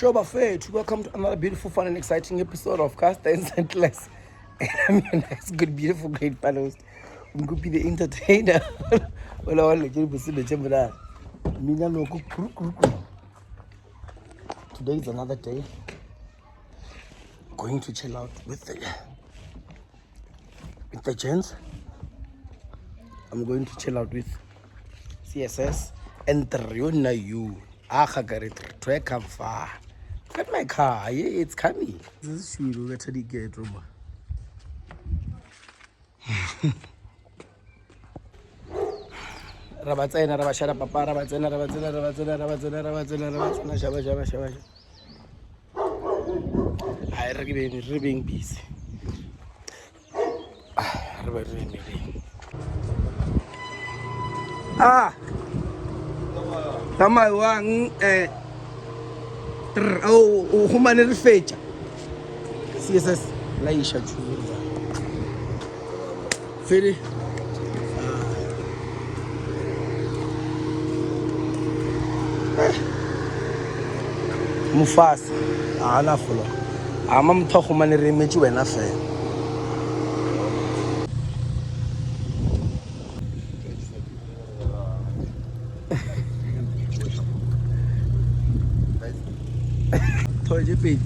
Mahloba Fate, welcome to another beautiful, fun, and exciting episode of Caster and Sentless. And I'm your nice, good, beautiful, great panelist, Nkupi the entertainer. Well, I'll let you see the chamber. Today is another day. Going to chill out with the gents. I'm going to chill out with CSS and Triona you. Try come far. Look at my car. Yeah, it's coming. This is sweet. We'll get to the gate room. Rabatsena, Rabashara, Papa, Rabatsena, Shaba. I reckon ribbing peace. Ah, tama wang human fecha. CSS Laisha Chuza. Fede. Mufasa. Ana fulo. Amam to human remage when I fair. Toy JP.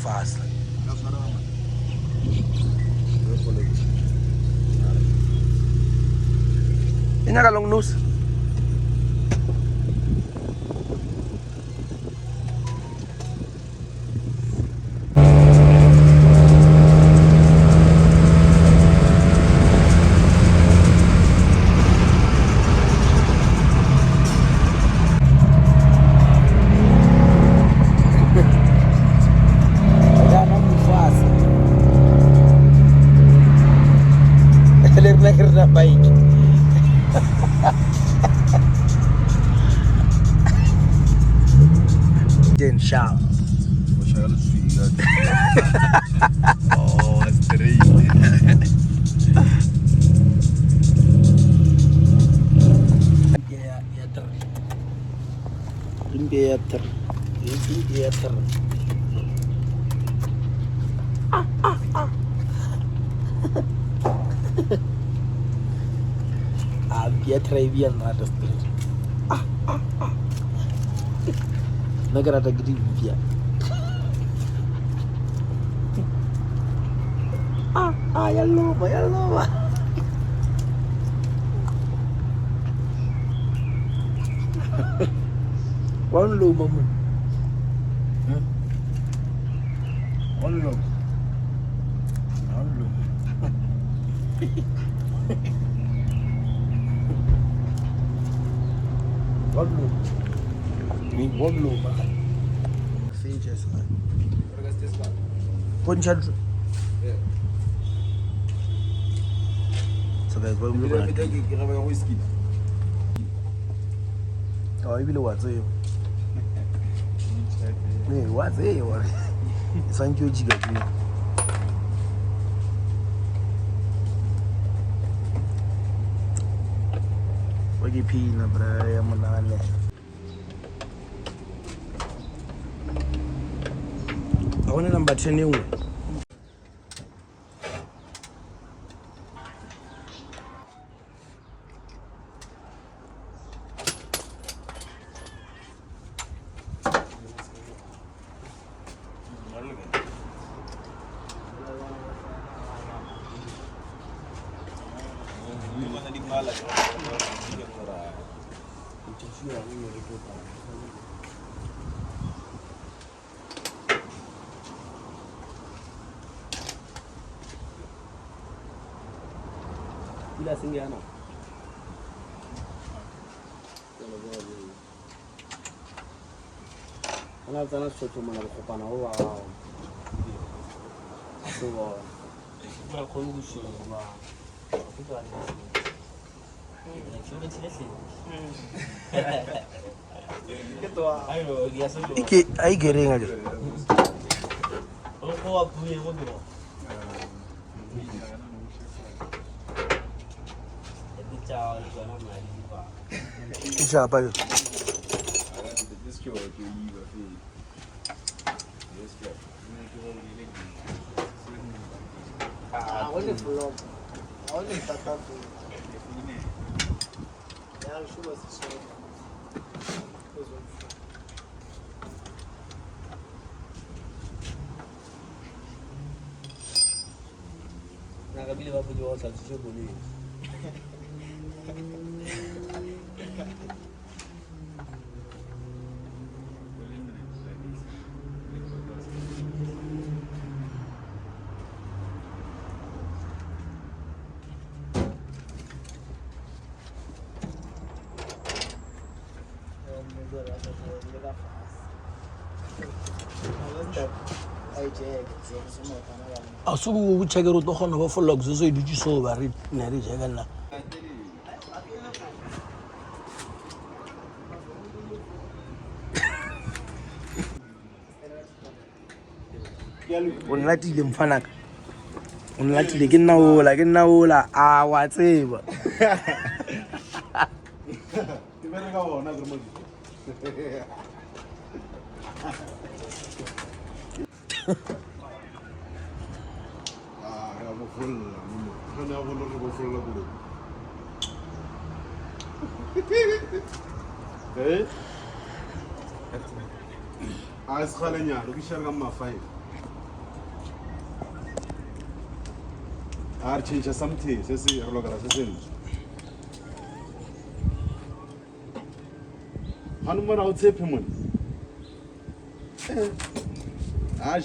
Fast. Ini ka long nose. Bike. Then shout. Oh, that's great. Ya Tribby and not the spirit. Nagara agree with you. Yellow. One low moment. One low. One low, man. Features, man. Punch. So, guys, what we're going to do? Whiskey. Oh, you know what's it? What's it? Thank you, Jiga. Wagi pina, brother. I'm not. I want to number 10 new. Stinga no. Ana tsana tshotso mona go kopana go ba gago. So ba go go shela ba. Go tswa le. Ke ai gereng a le. O wa puye go do. Ciao. chapa yo. Asu check out to khona for logs so du so ba re na re jega na on latile mfana ka on latile ke nna ola a wa tseba ke bere ka bona ke mo As khalenya lo kishalga ma 5 ar change something se se rolo kara se sen hanumana utsepe mun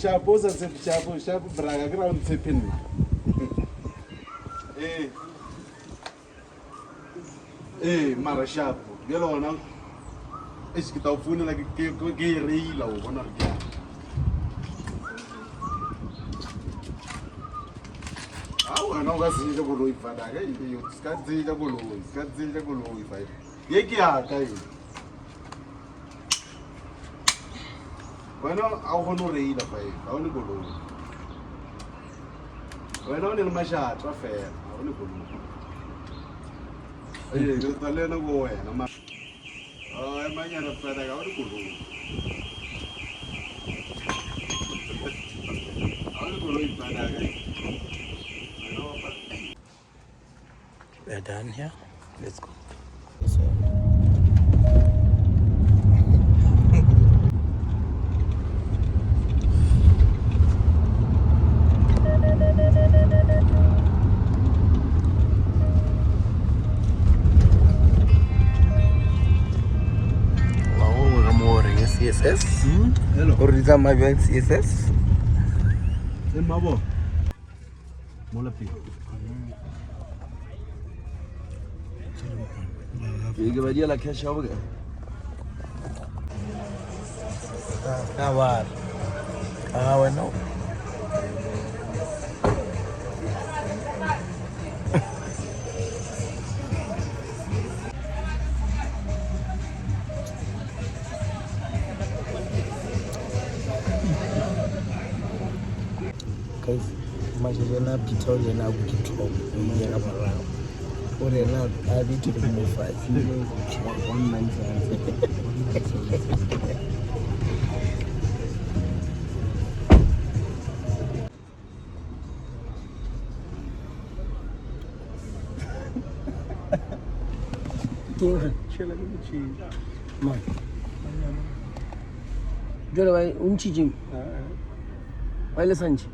shapo sa shapo braga ground tsepin mara shapo yelona es que tá ufuna la que reila o bona re no ga se je boloi fada ga yo ska je boloi fa ye ke ata e bueno a go no reila fa e a o le boloi bueno ne le masha tsa fe a o le boloi ke tale no go wena ma mañana para ga o le boloi a o le boloi fada ga. We're done here. Let's go. CSS. Hello. Orita my CSS. En mabo. Mola pi. ये बढ़िया लगे shop गए क्या बात bueno guys imagine pizza na kutop ya kama or not, I need to remove 5. 1 month. Jola vai unchi vai le sanchi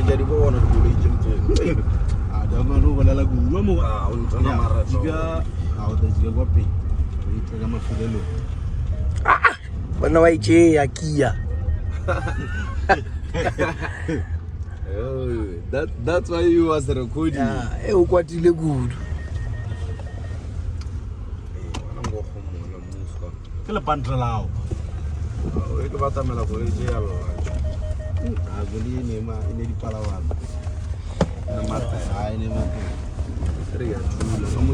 jadi bawa nak boleh jemput. Ada malu pada lagu lama. Untuk nama juga, ada juga kopi. Itu sama sudah lu. Mana wajib Kia. Oh, that's why you was recording. Ukwatile good. Mana ngoko mona muska. Kila pantralao. Itu bata mela boleh jalan. Aguli ini mah ini di Palawan. Nama teh, ini mah. Teriak dulu, kamu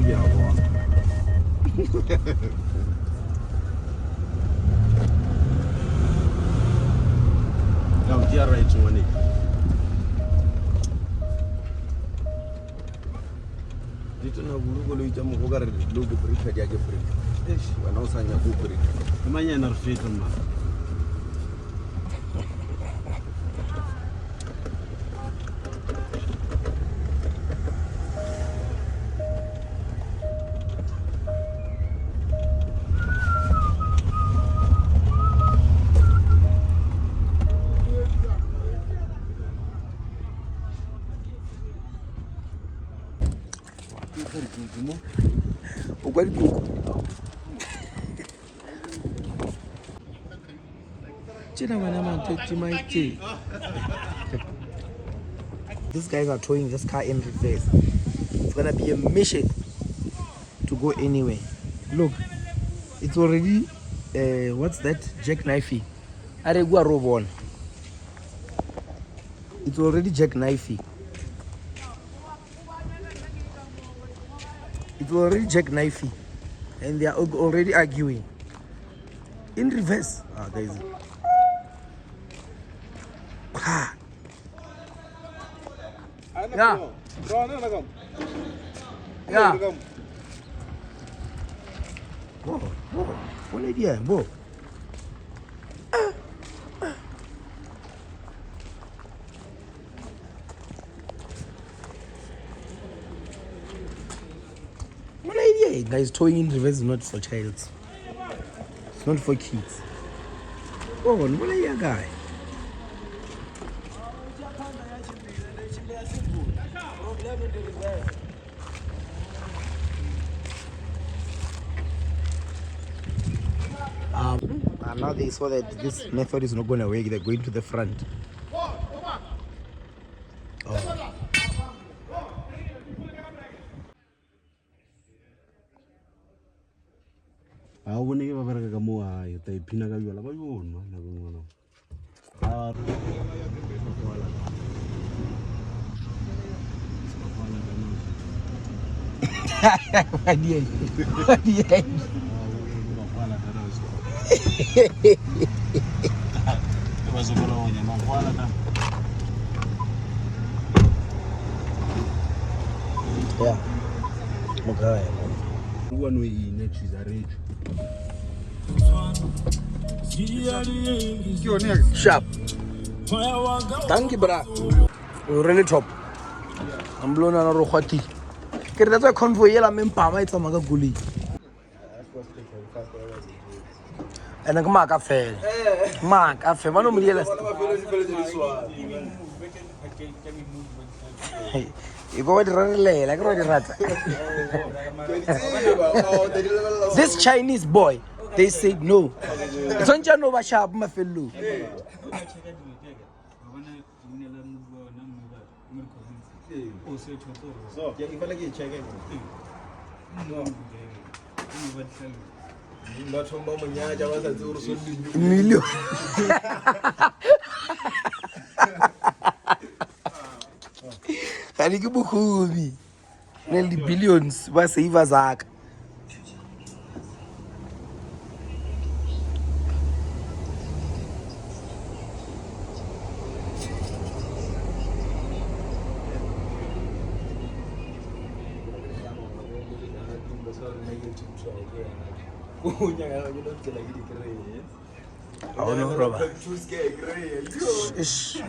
These guys are towing this car in reverse. It's gonna be a mission to go anywhere. Look, it's already what's that? Jackknifey. Aregua Robon. It's already jackknifey. It's already jackknifey. And they are already arguing. In reverse. Ah, there is it. Ah. Yeah. Yeah. Whoa, whoa. What idea, whoa. What idea? Guys, towing in reverse is not for childs. It's not for kids. Oh, what idea, guy? And now they saw that this method is not going to work. They're going to the front. Oh. Wadi. Yeah. Okay. One way in next is a rage. Sharp. Thank you, bro. We're really top. I'm blown on a rohati. That's why convoy yela mempama it's a maga guli. And a mark fair. Mark affair. One of the you go to relay like this Chinese boy, they said no. It's on Janova sharp, my fellow. So, yeah, if I like check it. Million. Can you book me? Nearly billions. What's the Ivazak? Oh no, brother. Ish.